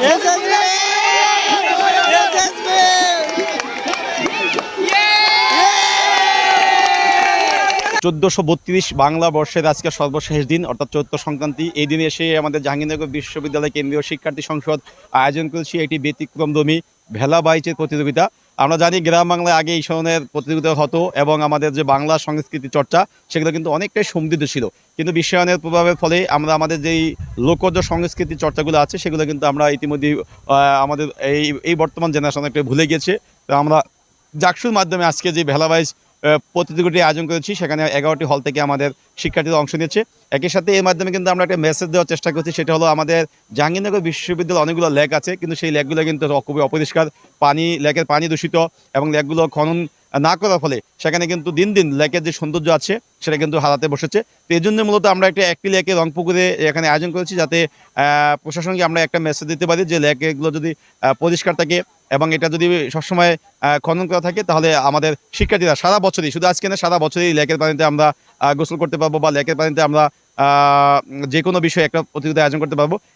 SSB 1432 Bangla বর্ষের আজকে সর্বশেষ দিন অর্থাৎ চৈত্র সংক্রান্তি। এই দিনে এসে আমাদের জাহাঙ্গীরনগর বিশ্ববিদ্যালয় কেন্দ্রীয় শিক্ষার্থী সংসদ আয়োজন করেছে এটি ব্যতিক্রমধর্মী ভেলা বাইচের প্রতিযোগিতা। আমরা জানি গ্রাম বাংলায় আগে এই ধরনের প্রতিযোগিতা হতো এবং আমাদের যে বাংলা সংস্কৃতি চর্চা সেগুলো কিন্তু অনেকটাই সমৃদ্ধ ছিল, কিন্তু বিশ্বায়নের প্রভাবের ফলে আমরা আমাদের যেই লোকজ সংস্কৃতি চর্চাগুলো আছে সেগুলো কিন্তু আমরা ইতিমধ্যেই আমাদের এই বর্তমান জেনারেশন একটা ভুলে গেছে। তো আমরা জাকসুর মাধ্যমে আজকে যে ভেলা বাইচ প্রতিযোগিতাটি আয়োজন করেছি সেখানে 11টি হল থেকে আমাদের শিক্ষার্থীরা অংশ নিচ্ছে। একই সাথে এর মাধ্যমে কিন্তু আমরা একটা মেসেজ দেওয়ার চেষ্টা করছি, সেটা হলো আমাদের জাহাঙ্গীরনগর বিশ্ববিদ্যালয়ে অনেকগুলো লেক আছে, কিন্তু সেই লেকগুলো কিন্তু খুবই অপরিষ্কার, লেকের পানি দূষিত এবং লেকগুলো খনন না করার ফলে সেখানে কিন্তু দিন দিন লেকের যে সৌন্দর্য আছে সেটা কিন্তু হারাতে বসেছে। তো এই জন্য মূলত আমরা একটি লেকে রংপুকুরে এখানে আয়োজন করেছি, যাতে প্রশাসনকে আমরা একটা মেসেজ দিতে পারি যে লেকগুলো যদি পরিষ্কার থাকে এবং এটা যদি সবসময় খনন করা থাকে তাহলে আমাদের শিক্ষার্থীরা সারা বছরই, শুধু আজকে না সারা বছরই লেকের পানিতে আমরা গোসল করতে পারবো বা লেকের পানিতে আমরা যে কোনো বিষয়ে একটা প্রতিযোগিতা আয়োজন করতে পারবো।